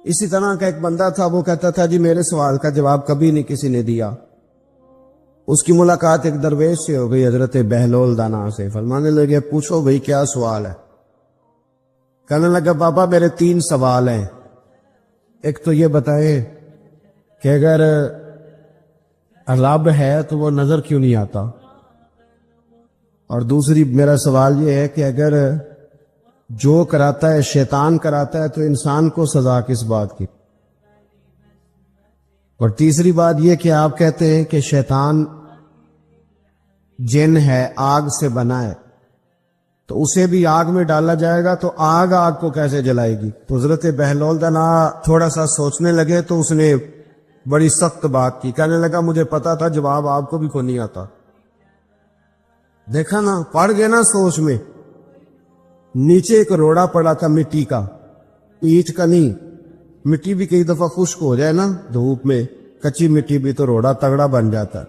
اسی طرح کا ایک بندہ تھا، وہ کہتا تھا جی میرے سوال کا جواب کبھی نہیں کسی نے دیا۔ اس کی ملاقات ایک درویش سے ہو گئی، حضرت بہلول دانا سے۔ فرمانے لگے پوچھو بھئی کیا سوال ہے؟ کہنے لگا بابا میرے 3 سوال ہیں۔ ایک تو یہ بتائیں کہ اگر رب ہے تو وہ نظر کیوں نہیں آتا، اور دوسری میرا سوال یہ ہے کہ اگر جو کراتا ہے شیطان کراتا ہے تو انسان کو سزا کس بات کی؟ اور تیسری بات یہ کہ آپ کہتے ہیں کہ شیطان جن ہے، آگ سے بنا ہے، تو اسے بھی آگ میں ڈالا جائے گا تو آگ کو کیسے جلائے گی؟ تو حضرت بہلول دانا تھوڑا سا سوچنے لگے تو اس نے بڑی سخت بات کی، کہنے لگا مجھے پتا تھا جواب آپ کو بھی کوئی نہیں آتا۔ دیکھا نا، پڑ گئے نا سوچ میں۔ نیچے ایک روڑا پڑا تھا مٹی کا، اینٹ کا نہیں۔ مٹی بھی کئی دفعہ خشک ہو جائے نا دھوپ میں، کچی مٹی بھی تو روڑا تگڑا بن جاتا ہے۔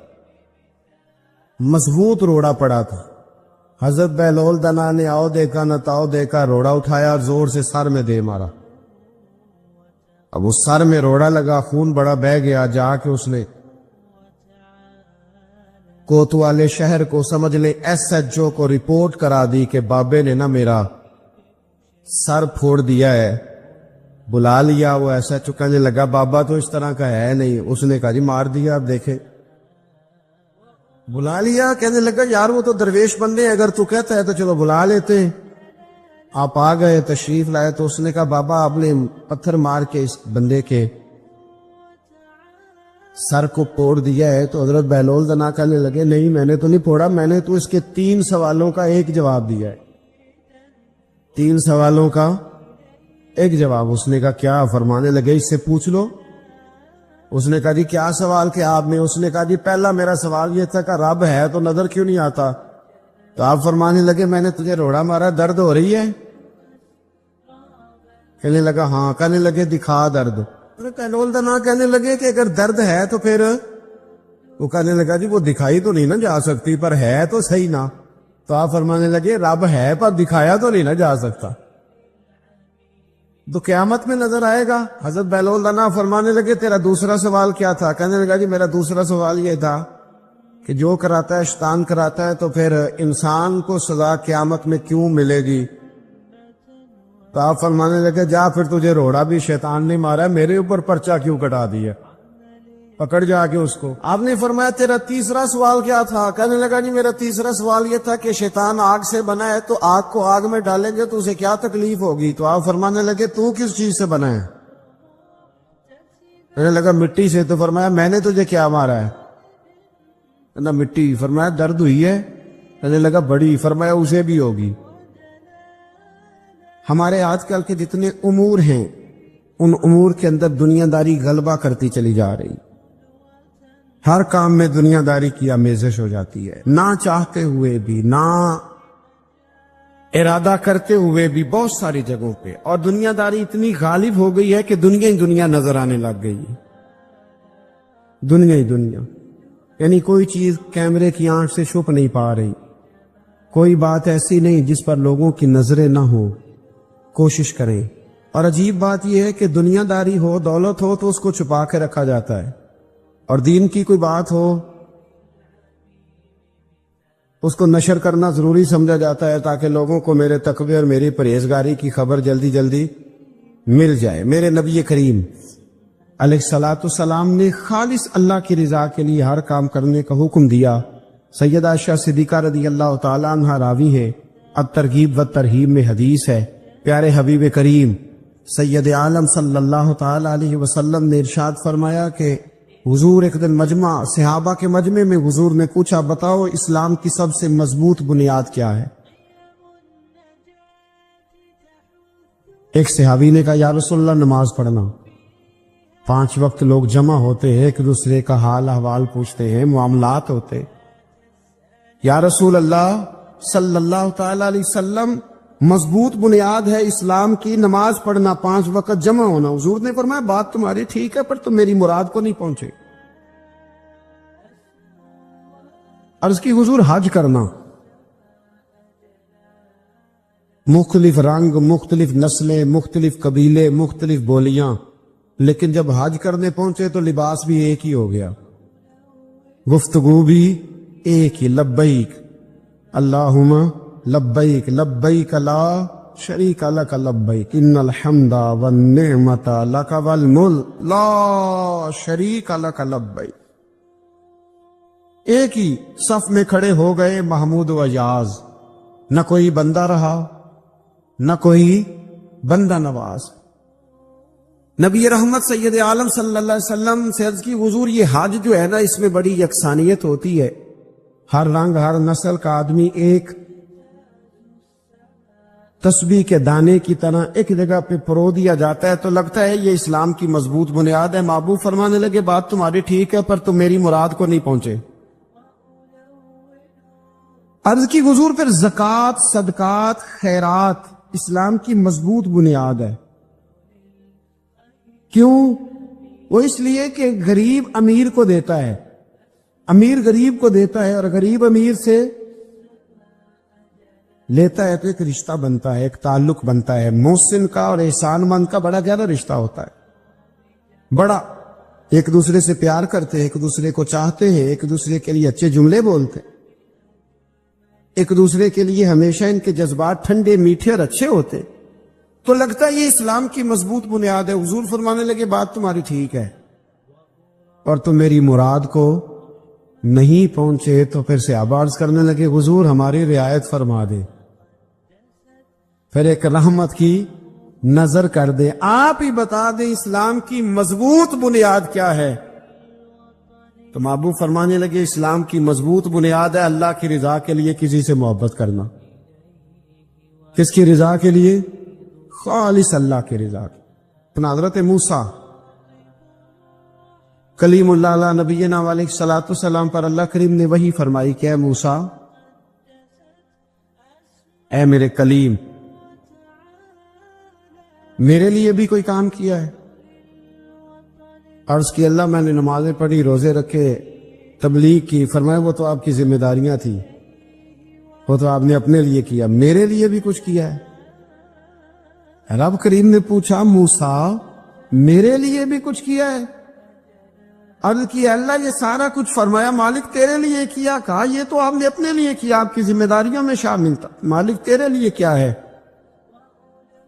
مضبوط روڑا پڑا تھا۔ حضرت بہلول دانا نے آؤ دیکھا نہ تاؤ دیکھا، روڑا اٹھایا اور زور سے سر میں دے مارا۔ اب اس سر میں روڑا لگا، خون بڑا بہہ گیا۔ جا کے اس نے کوتوالے شہر کو، سمجھ لیں SHO کو رپورٹ کرا دی کہ بابے نے نا میرا سر پھوڑ دیا ہے۔ بلا لیا وہ SHO، کہنے لگا بابا تو اس طرح کا ہے نہیں۔ اس نے کہا جی مار دیا، اب دیکھیں۔ بلا لیا، کہنے لگا یار وہ تو درویش بندے ہیں، اگر تو کہتا ہے تو چلو بلا لیتے ہیں۔ آپ آ گئے، تشریف لائے، تو اس نے کہا بابا آپ نے پتھر مار کے اس بندے کے سر کو پھوڑ دیا ہے۔ تو حضرت بہلول دانا کہنے لگے نہیں میں نے تو نہیں پھوڑا، میں نے تو اس کے 3 سوالوں کا ایک جواب دیا ہے۔ 3 سوالوں کا ایک جواب۔ اس نے کہا کیا؟ فرمانے لگے اس سے پوچھ لو۔ اس نے کہا جی کیا سوال کیا آپ نے؟ اس نے کہا جی پہلا میرا سوال یہ تھا کہ رب ہے تو نظر کیوں نہیں آتا؟ تو آپ فرمانے لگے میں نے تجھے روڑا مارا، درد ہو رہی ہے؟ کہنے لگا ہاں۔ کہنے لگے دکھا درد۔ بہلول دانا کہنے لگے کہ اگر درد ہے تو پھر، وہ کہنے لگا جی وہ دکھائی تو نہیں نہ جا سکتی، پر ہے تو صحیح نا۔ تو آپ فرمانے لگے رب ہے پر دکھایا تو نہیں نہ جا سکتا، تو قیامت میں نظر آئے گا۔ حضرت بہلول دانا فرمانے لگے تیرا دوسرا سوال کیا تھا؟ کہنے لگا جی میرا دوسرا سوال یہ تھا کہ جو کراتا ہے شیطان کراتا ہے، تو پھر انسان کو سزا قیامت میں کیوں ملے گی؟ تو آپ فرمانے لگے جا پھر تجھے روڑا بھی شیطان نے مارا ہے، میرے اوپر پرچہ کیوں کٹا دیا؟ پکڑ جا کے اس کو۔ آپ نے فرمایا تیرا تیسرا سوال کیا تھا؟ کہنے لگا جی میرا تیسرا سوال یہ تھا کہ شیطان آگ سے بنا ہے، تو آگ کو آگ میں ڈالیں گے تو اسے کیا تکلیف ہوگی؟ تو آپ فرمانے لگے تو کس چیز سے بنا ہے؟ کہنے لگا مٹی سے۔ تو فرمایا میں نے تجھے کیا مارا ہے؟ کہنا مٹی۔ فرمایا درد ہوئی ہے؟ کہنے لگا بڑی۔ فرمایا اسے بھی ہوگی۔ ہمارے آج کل کے جتنے امور ہیں ان امور کے اندر دنیا داری غلبہ کرتی چلی جا رہی، ہر کام میں دنیا داری کی آمیزش ہو جاتی ہے، نہ چاہتے ہوئے بھی، نہ ارادہ کرتے ہوئے بھی، بہت ساری جگہوں پہ۔ اور دنیا داری اتنی غالب ہو گئی ہے کہ دنیا ہی دنیا نظر آنے لگ گئی ہے، دنیا ہی دنیا، یعنی کوئی چیز کیمرے کی آنکھ سے چھپ نہیں پا رہی، کوئی بات ایسی نہیں جس پر لوگوں کی نظریں نہ ہو، کوشش کریں۔ اور عجیب بات یہ ہے کہ دنیا داری ہو، دولت ہو تو اس کو چھپا کے رکھا جاتا ہے، اور دین کی کوئی بات ہو اس کو نشر کرنا ضروری سمجھا جاتا ہے تاکہ لوگوں کو میرے تقوی اور میری پرہیزگاری کی خبر جلدی جلدی مل جائے۔ میرے نبی کریم علیہ الصلوۃ والسلام نے خالص اللہ کی رضا کے لیے ہر کام کرنے کا حکم دیا۔ سیدہ عائشہ صدیقہ رضی اللہ تعالیٰ عنہ راوی ہے، الترغیب والترہیب میں حدیث ہے، پیارے حبیب کریم سید عالم صلی اللہ تعالیٰ علیہ وسلم نے ارشاد فرمایا کہ حضور ایک دن مجمع صحابہ کے مجمع میں حضور نے پوچھا بتاؤ اسلام کی سب سے مضبوط بنیاد کیا ہے؟ ایک صحابی نے کہا یا رسول اللہ نماز پڑھنا۔ 5 وقت لوگ جمع ہوتے ہیں، ایک دوسرے کا حال احوال پوچھتے ہیں، معاملات ہوتے۔ یا رسول اللہ صلی اللہ تعالی علیہ وسلم مضبوط بنیاد ہے اسلام کی نماز پڑھنا، 5 وقت جمع ہونا۔ حضور نے فرمایا بات تمہاری ٹھیک ہے پر تم میری مراد کو نہیں پہنچے۔ عرض کی حضور حج کرنا، مختلف رنگ، مختلف نسلیں، مختلف قبیلے، مختلف بولیاں، لیکن جب حج کرنے پہنچے تو لباس بھی ایک ہی ہو گیا، گفتگو بھی ایک ہی، لبیک اللہم لبیک لبیک لا شریک لک لبیک ان الحمد والنعمت لک والملک لا شریک لک لبیک۔ ایک ہی صف میں کھڑے ہو گئے محمود و اجاز، نہ کوئی بندہ رہا نہ کوئی بندہ نواز۔ نبی رحمت سید عالم صلی اللہ علیہ وسلم سے عرض کی حضور یہ حج جو ہے نا اس میں بڑی یکسانیت ہوتی ہے، ہر رنگ ہر نسل کا آدمی ایک تسبیح کے دانے کی طرح ایک جگہ پہ پرو دیا جاتا ہے، تو لگتا ہے یہ اسلام کی مضبوط بنیاد ہے۔ محبوب فرمانے لگے بات تمہاری ٹھیک ہے پر تم میری مراد کو نہیں پہنچے۔ عرض کی حضور پھر زکوٰۃ صدقات خیرات اسلام کی مضبوط بنیاد ہے، کیوں؟ وہ اس لیے کہ غریب امیر کو دیتا ہے، امیر غریب کو دیتا ہے، اور غریب امیر سے لیتا ہے تو ایک رشتہ بنتا ہے، ایک تعلق بنتا ہے۔ محسن کا اور احسان مند کا بڑا گہرا رشتہ ہوتا ہے، بڑا ایک دوسرے سے پیار کرتے ہیں، ایک دوسرے کو چاہتے ہیں، ایک دوسرے کے لیے اچھے جملے بولتے ہیں، ایک دوسرے کے لیے ہمیشہ ان کے جذبات ٹھنڈے میٹھے اور اچھے ہوتے، تو لگتا ہے یہ اسلام کی مضبوط بنیاد ہے۔ حضور فرمانے لگے بات تمہاری ٹھیک ہے اور تم میری مراد کو نہیں پہنچے، تو پھر صحابہ عرض کرنے لگے حضور ہماری رعایت فرما دے، پھر ایک رحمت کی نظر کر دے، آپ ہی بتا دیں اسلام کی مضبوط بنیاد کیا ہے۔ تو محبوب فرمانے لگے اسلام کی مضبوط بنیاد ہے اللہ کی رضا کے لیے کسی سے محبت کرنا۔ کس کی رضا کے لیے؟ خالص اللہ کی رضا کی۔ حضرت موسیٰ کلیم اللہ علیہ نبینا علیہ الصلوۃ والسلام پر اللہ کریم نے وحی فرمائی کہ اے موسیٰ، اے میرے کلیم، میرے لیے بھی کوئی کام کیا ہے؟ عرض کی اللہ میں نے نمازیں پڑھی، روزے رکھے، تبلیغ کی۔ فرمایا وہ تو آپ کی ذمہ داریاں تھیں، وہ تو آپ نے اپنے لیے کیا، میرے لیے بھی کچھ کیا ہے؟ رب کریم نے پوچھا موسیٰ میرے لیے بھی کچھ کیا ہے؟ عرض کی اللہ یہ سارا کچھ، فرمایا مالک تیرے لیے کیا، کہا یہ تو آپ نے اپنے لیے کیا، آپ کی ذمہ داریوں میں شامل تھا، مالک تیرے لیے کیا ہے؟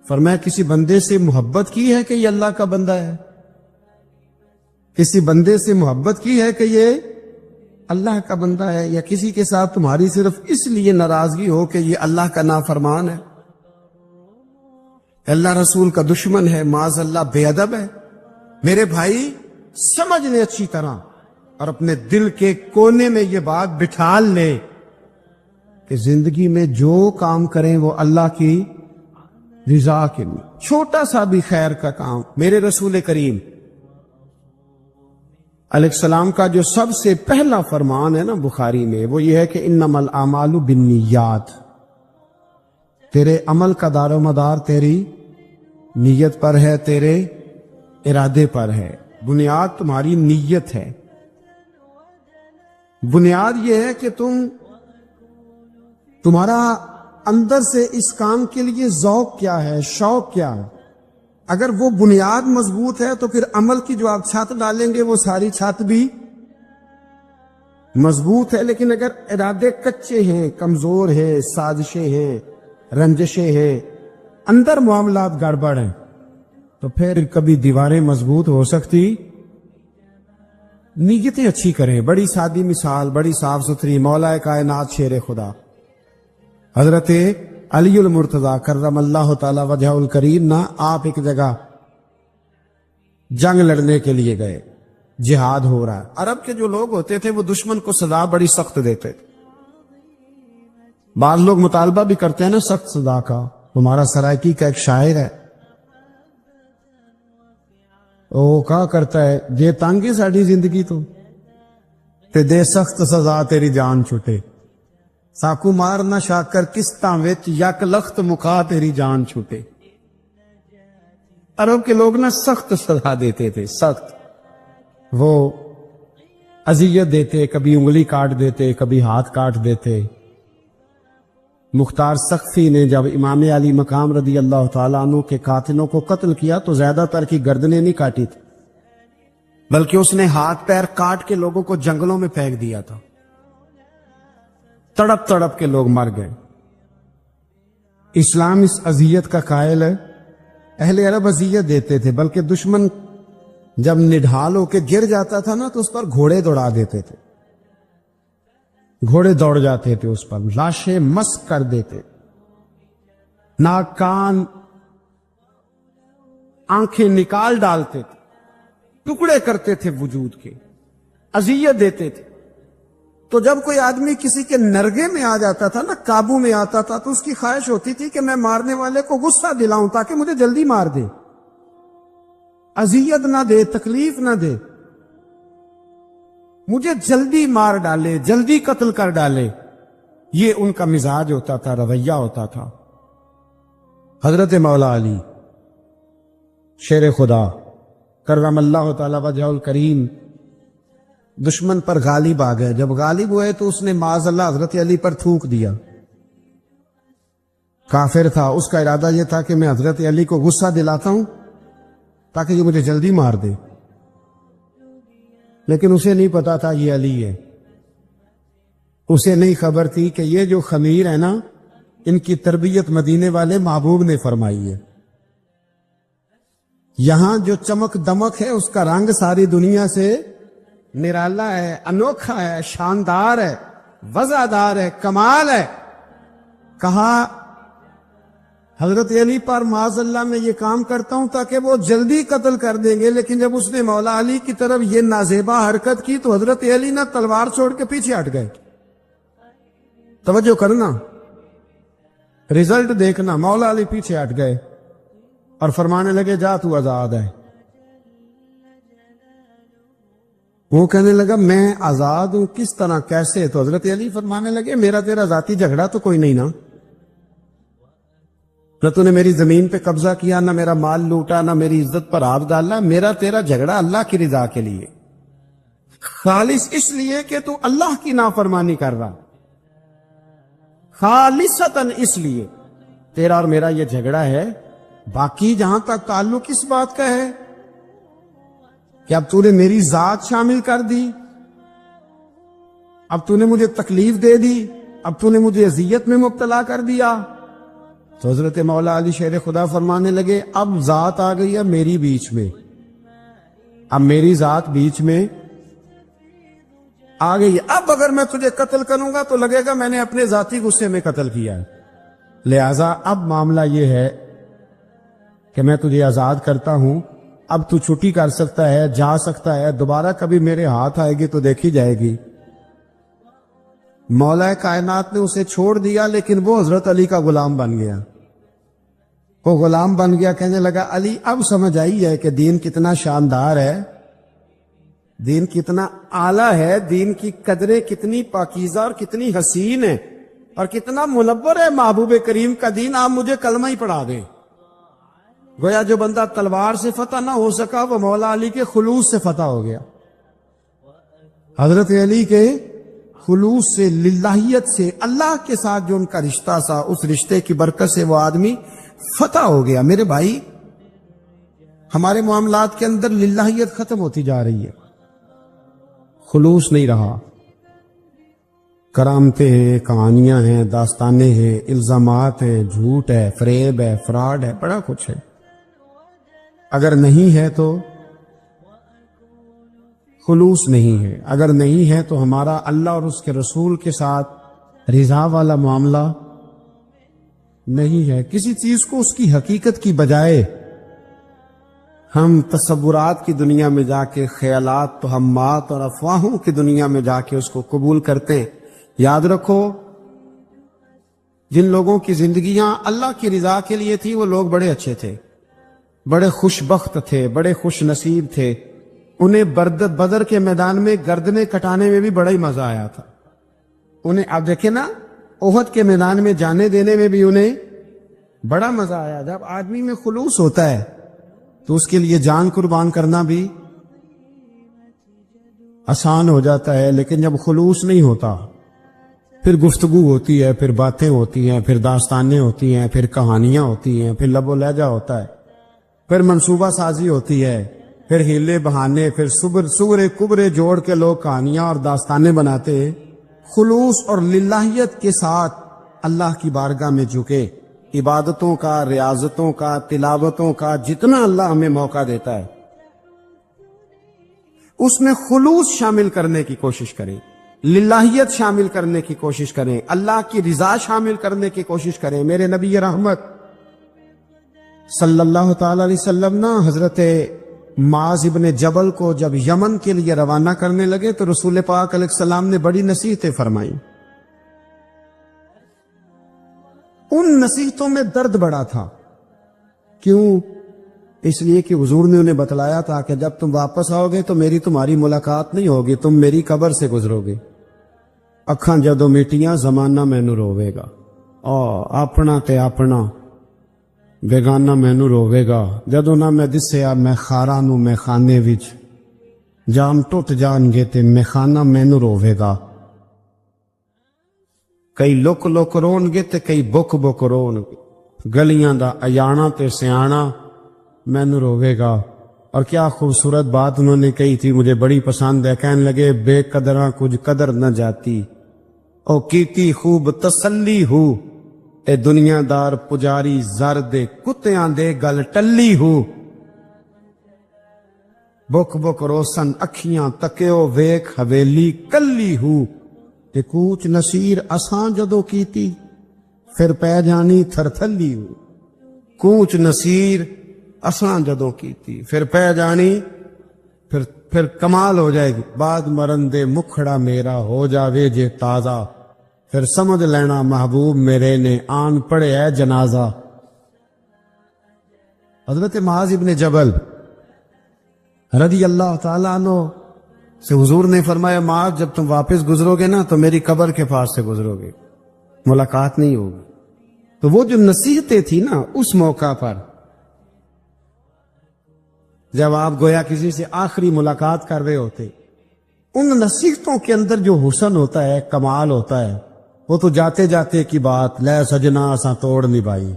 فرمایا کسی بندے سے محبت کی ہے کہ یہ اللہ کا بندہ ہے، کسی بندے سے محبت کی ہے کہ یہ اللہ کا بندہ ہے، یا کسی کے ساتھ تمہاری صرف اس لیے ناراضگی ہو کہ یہ اللہ کا نافرمان ہے، اللہ رسول کا دشمن ہے، معاذ اللہ بے ادب ہے؟ میرے بھائی سمجھ لے اچھی طرح اور اپنے دل کے کونے میں یہ بات بٹھا لے کہ زندگی میں جو کام کریں وہ اللہ کی رضا کے لیے، چھوٹا سا بھی خیر کا کام۔ میرے رسول کریم علیہ السلام کا جو سب سے پہلا فرمان ہے نا بخاری میں، وہ یہ ہے کہ انما الاعمال بالنیات، تیرے عمل کا دار و مدار تیری نیت پر ہے، تیرے ارادے پر ہے، بنیاد تمہاری نیت ہے۔ بنیاد یہ ہے کہ تمہارا اندر سے اس کام کے لیے ذوق کیا ہے، شوق کیا ہے۔ اگر وہ بنیاد مضبوط ہے تو پھر عمل کی جو آپ چھت ڈالیں گے وہ ساری چھت بھی مضبوط ہے، لیکن اگر ارادے کچے ہیں، کمزور ہیں، سازشیں ہیں، رنجشیں ہیں، اندر معاملات گڑبڑ ہیں، تو پھر کبھی دیواریں مضبوط ہو سکتی۔ نیتیں اچھی کریں، بڑی سادی مثال، بڑی صاف ستھری، مولا کائنات شیر خدا حضرت علی المرتضیٰ کرم اللہ تعالی وجہ الکریم نا، آپ ایک جگہ جنگ لڑنے کے لیے گئے، جہاد ہو رہا ہے۔ عرب کے جو لوگ ہوتے تھے وہ دشمن کو سزا بڑی سخت دیتے تھے، بعض لوگ مطالبہ بھی کرتے ہیں نا سخت سزا کا۔ ہمارا سرائکی کا ایک شاعر ہے، وہ کہا کرتا ہے جے تانگی ساڑی زندگی تو تے دے سخت سزا تیری جان چھٹے، ساکو مار نہ شاکر کستاں وچ یک لخت مکا تیری جان چھوٹے۔ عرب کے لوگ نا سخت سزا دیتے تھے، سخت، وہ اذیت دیتے، کبھی انگلی کاٹ دیتے، کبھی ہاتھ کاٹ دیتے، مختار سقفی نے جب امام علی مقام رضی اللہ تعالیٰ عنہ کے قاتلوں کو قتل کیا تو زیادہ تر کی گردنیں نہیں کاٹی تھی، بلکہ اس نے ہاتھ پیر کاٹ کے لوگوں کو جنگلوں میں پھینک دیا تھا، تڑپ تڑپ کے لوگ مر گئے۔ اسلام اس اذیت کا قائل ہے۔ اہل عرب اذیت دیتے تھے، بلکہ دشمن جب نڈھال ہو کے گر جاتا تھا نا تو اس پر گھوڑے دوڑا دیتے تھے، گھوڑے دوڑ جاتے تھے اس پر، لاشیں مسک کر دیتے، ناک کان آنکھیں نکال ڈالتے تھے، ٹکڑے کرتے تھے وجود کے، اذیت دیتے تھے۔ تو جب کوئی آدمی کسی کے نرگے میں آ جاتا تھا نا، قابو میں آتا تھا، تو اس کی خواہش ہوتی تھی کہ میں مارنے والے کو غصہ دلاؤں تاکہ مجھے جلدی مار دے، اذیت نہ دے، تکلیف نہ دے، مجھے جلدی مار ڈالے، جلدی قتل کر ڈالے۔ یہ ان کا مزاج ہوتا تھا، رویہ ہوتا تھا۔ حضرت مولا علی شیر خدا کرم اللہ تعالی وجہ الکریم دشمن پر غالب آ گئے۔ جب غالب ہوئے تو اس نے معاذ اللہ حضرت علی پر تھوک دیا۔ کافر تھا، اس کا ارادہ یہ تھا کہ میں حضرت علی کو غصہ دلاتا ہوں تاکہ یہ مجھے جلدی مار دے، لیکن اسے نہیں پتا تھا یہ علی ہے، اسے نہیں خبر تھی کہ یہ جو خمیر ہے نا، ان کی تربیت مدینے والے محبوب نے فرمائی ہے۔ یہاں جو چمک دمک ہے اس کا رنگ ساری دنیا سے نرالا ہے، انوکھا ہے، شاندار ہے، وزادار ہے، کمال ہے۔ کہا حضرت علی پر معاذ اللہ میں یہ کام کرتا ہوں تاکہ وہ جلدی قتل کر دیں گے، لیکن جب اس نے مولا علی کی طرف یہ نازیبا حرکت کی تو حضرت علی نہ تلوار چھوڑ کے پیچھے ہٹ گئے۔ توجہ کرنا، رزلٹ دیکھنا، مولا علی پیچھے ہٹ گئے اور فرمانے لگے جا تو آزاد ہے۔ وہ کہنے لگا میں آزاد ہوں، کس طرح، کیسے؟ تو حضرت علی فرمانے لگے میرا تیرا ذاتی جھگڑا تو کوئی نہیں نا، نہ تو نے میری زمین پہ قبضہ کیا، نہ میرا مال لوٹا، نہ میری عزت پر ہاتھ ڈالا۔ میرا تیرا جھگڑا اللہ کی رضا کے لیے، خالص اس لیے کہ تو اللہ کی نافرمانی کر رہا، خالصتاً اس لیے تیرا اور میرا یہ جھگڑا ہے۔ باقی جہاں تک تعلق اس بات کا ہے کہ اب تو نے میری ذات شامل کر دی، اب تو نے مجھے تکلیف دے دی، اب تو نے مجھے اذیت میں مبتلا کر دیا۔ تو حضرت مولا علی شیر خدا فرمانے لگے اب ذات آ گئی ہے میری بیچ میں، اب میری ذات بیچ میں آ گئی ہے، اب اگر میں تجھے قتل کروں گا تو لگے گا میں نے اپنے ذاتی غصے میں قتل کیا ہے، لہذا اب معاملہ یہ ہے کہ میں تجھے آزاد کرتا ہوں، اب تو چھٹی کر سکتا ہے، جا سکتا ہے، دوبارہ کبھی میرے ہاتھ آئے گی تو دیکھی جائے گی۔ مولا کائنات نے اسے چھوڑ دیا، لیکن وہ حضرت علی کا غلام بن گیا، وہ غلام بن گیا۔ کہنے لگا علی اب سمجھ آئی ہے کہ دین کتنا شاندار ہے، دین کتنا اعلیٰ ہے، دین کی قدریں کتنی پاکیزہ اور کتنی حسین ہے، اور کتنا منور ہے محبوب کریم کا دین، آپ مجھے کلمہ ہی پڑھا دیں۔ گویا جو بندہ تلوار سے فتح نہ ہو سکا وہ مولا علی کے خلوص سے فتح ہو گیا۔ حضرت علی کے خلوص سے، للہیت سے، اللہ کے ساتھ جو ان کا رشتہ تھا، اس رشتے کی برکت سے وہ آدمی فتح ہو گیا۔ میرے بھائی، ہمارے معاملات کے اندر للہیت ختم ہوتی جا رہی ہے، خلوص نہیں رہا، کرامتیں ہیں، کہانیاں ہیں، داستانیں ہیں، الزامات ہیں، جھوٹ ہے، فریب ہے، فراڈ ہے، بڑا کچھ ہے۔ اگر نہیں ہے تو خلوص نہیں ہے، اگر نہیں ہے تو ہمارا اللہ اور اس کے رسول کے ساتھ رضا والا معاملہ نہیں ہے۔ کسی چیز کو اس کی حقیقت کی بجائے ہم تصورات کی دنیا میں جا کے، خیالات، توہمات اور افواہوں کی دنیا میں جا کے اس کو قبول کرتے ہیں۔ یاد رکھو، جن لوگوں کی زندگیاں اللہ کی رضا کے لیے تھی وہ لوگ بڑے اچھے تھے، بڑے خوش بخت تھے، بڑے خوش نصیب تھے۔ انہیں بدر کے میدان میں گردنیں کٹانے میں بھی بڑا ہی مزہ آیا تھا انہیں۔ اب دیکھیں نا، احد کے میدان میں جانے دینے میں بھی انہیں بڑا مزہ آیا۔ جب آدمی میں خلوص ہوتا ہے تو اس کے لیے جان قربان کرنا بھی آسان ہو جاتا ہے، لیکن جب خلوص نہیں ہوتا پھر گفتگو ہوتی ہے، پھر باتیں ہوتی ہیں، پھر داستانیں ہوتی ہیں، پھر کہانیاں ہوتی ہیں، پھر لب و لہجہ ہوتا ہے، پھر منصوبہ سازی ہوتی ہے، پھر ہیلے بہانے، پھر سغرے کبرے جوڑ کے لوگ کہانیاں اور داستانیں بناتے ہیں۔ خلوص اور للہیت کے ساتھ اللہ کی بارگاہ میں جھکے، عبادتوں کا، ریاضتوں کا، تلاوتوں کا جتنا اللہ ہمیں موقع دیتا ہے اس میں خلوص شامل کرنے کی کوشش کریں، للہیت شامل کرنے کی کوشش کریں، اللہ کی رضا شامل کرنے کی کوشش کریں۔ میرے نبی رحمت صلی اللہ تعالی علیہ وسلم نا حضرت معاذ ابن جبل کو جب یمن کے لیے روانہ کرنے لگے تو رسول پاک علیہ السلام نے بڑی نصیحتیں فرمائیں۔ ان نصیحتوں میں درد بڑا تھا، کیوں؟ اس لیے کہ حضور نے انہیں بتلایا تھا کہ جب تم واپس آؤ گے تو میری تمہاری ملاقات نہیں ہوگی، تم میری قبر سے گزرو گے۔ اکھاں جدوں میٹیاں زمانہ مینوں روے گا، اپنا تے اپنا بیگانہ مینوں روے گا، جدوں نہ میں دسیا میں خاراں نوں میں خانے وچ، جام ٹوٹ جان گے تے میں خانہ مینوں روے گا۔ کئی لک لک رون گے تے کئی بک بک رون گے، گلیاں دا اجانا تے سیانا مینوں روے گا۔ اور کیا خوبصورت بات انہوں نے کہی تھی، مجھے بڑی پسند ہے، کہنے لگے بے قدراں کچھ قدر نہ جاتی، او کیتی خوب تسلی ہو، اے دنیا دار پجاری زر دے کتیاں دے گل ٹلی ہو۔ بک بک روسن اکھیاں تکیو ویکھ حویلی کلی ہو، تے کوچ نصیر اساں جدو کیتی پھر پہ جانی تھر تھلی ہو۔ کوچ نصیر اساں جدو کیتی پھر پہ جانی پھر کمال ہو جائے گی۔ بعد مرن دے مکھڑا میرا ہو جاوے جے تازہ، پھر سمجھ لینا محبوب میرے نے آن پڑے ہے جنازہ۔ حضرت معاذ ابن جبل رضی اللہ تعالیٰ عنہ سے حضور نے فرمایا، معاذ جب تم واپس گزرو گے نا تو میری قبر کے پاس سے گزرو گے، ملاقات نہیں ہوگی۔ تو وہ جو نصیحتیں تھی نا اس موقع پر، جب آپ گویا کسی سے آخری ملاقات کر رہے ہوتے، ان نصیحتوں کے اندر جو حسن ہوتا ہے، کمال ہوتا ہے، وہ تو جاتے جاتے کی بات، لے سجنا اساں توڑ نبھائی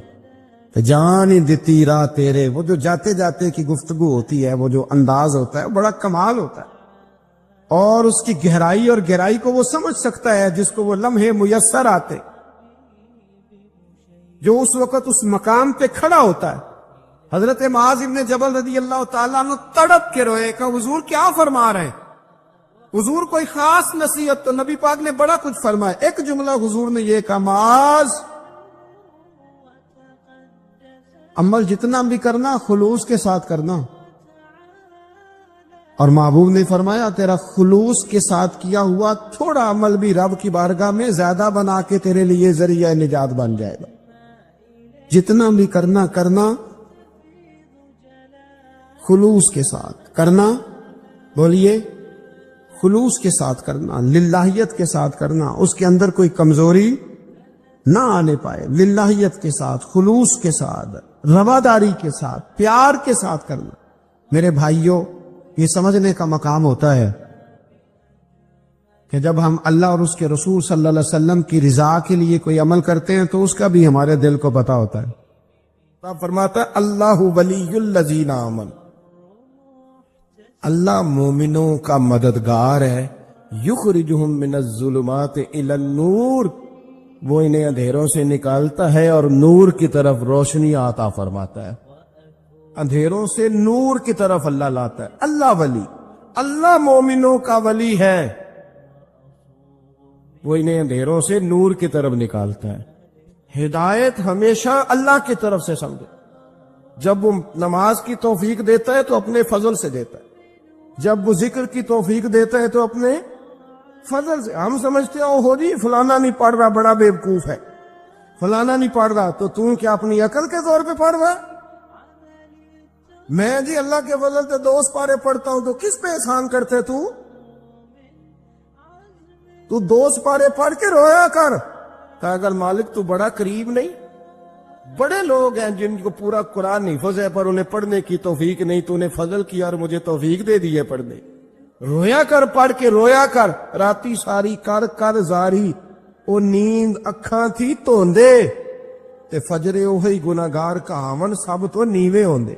جان ہی دتی راہ تیرے، وہ جو جاتے جاتے کی گفتگو ہوتی ہے، وہ جو انداز ہوتا ہے، بڑا کمال ہوتا ہے۔ اور اس کی گہرائی اور گہرائی کو وہ سمجھ سکتا ہے جس کو وہ لمحے میسر آتے، جو اس وقت اس مقام پہ کھڑا ہوتا ہے۔ حضرت معاذ ابن جبل رضی اللہ تعالیٰ عنہ تڑپ کے روئے کہ حضور کیا فرما رہے ہیں؟ حضور کوئی خاص نصیحت تو نبی پاک نے بڑا کچھ فرمایا، ایک جملہ حضور نے یہ کہا، معاذ عمل جتنا بھی کرنا خلوص کے ساتھ کرنا۔ اور محبوب نے فرمایا تیرا خلوص کے ساتھ کیا ہوا تھوڑا عمل بھی رب کی بارگاہ میں زیادہ بنا کے تیرے لیے ذریعہ نجات بن جائے گا۔ جتنا بھی کرنا خلوص کے ساتھ کرنا، بولیے خلوص کے ساتھ کرنا، للہیت کے ساتھ کرنا، اس کے اندر کوئی کمزوری نہ آنے پائے، للہیت کے ساتھ، خلوص کے ساتھ، رواداری کے ساتھ، پیار کے ساتھ کرنا۔ میرے بھائیوں، یہ سمجھنے کا مقام ہوتا ہے کہ جب ہم اللہ اور اس کے رسول صلی اللہ علیہ وسلم کی رضا کے لیے کوئی عمل کرتے ہیں تو اس کا بھی ہمارے دل کو پتہ ہوتا ہے۔ آپ فرماتا ہے اللہ ولی الذین آمنوا، اللہ مومنوں کا مددگار ہے، یخرجہم من الظلمات الی النور، وہ انہیں اندھیروں سے نکالتا ہے اور نور کی طرف روشنی عطا فرماتا ہے۔ اندھیروں سے نور کی طرف اللہ لاتا ہے۔ اللہ ولی، اللہ مومنوں کا ولی ہے، وہ انہیں اندھیروں سے نور کی طرف نکالتا ہے۔ ہدایت ہمیشہ اللہ کی طرف سے سمجھے، جب وہ نماز کی توفیق دیتا ہے تو اپنے فضل سے دیتا ہے، جب وہ ذکر کی توفیق دیتا ہے تو اپنے فضل سے۔ ہم سمجھتے ہیں ہو جی فلانا نہیں پڑھ رہا بڑا بیوقوف ہے، فلانا نہیں پڑھ رہا تو کیا اپنی عقل کے طور پہ پڑھ رہا؟ میں جی اللہ کے فضل سے 2 پارے پڑھتا ہوں تو کس پہ احسان کرتے تو 2 پارے پڑھ کے رویا کر کہ اگر مالک تو بڑا قریب نہیں۔ بڑے لوگ ہیں جن کو پورا قرآن حفظ ہے پر انہیں پڑھنے کی توفیق نہیں، تو انہیں فضل کیا اور مجھے توفیق دے دی ہے پڑھنے۔ رویا کر، پڑھ کے رویا کر، راتی ساری کر زاری، ਉਹ ਨੀਂਦ ਅੱਖਾਂ ਥੀ ਧੋਂਦੇ ਤੇ ਫਜਰੇ ਉਹੀ ਗੁਨਾਹਗਾਰ ਕਹਾਵਨ ਸਭ ਤੋਂ ਨੀਵੇਂ ਹੁੰਦੇ।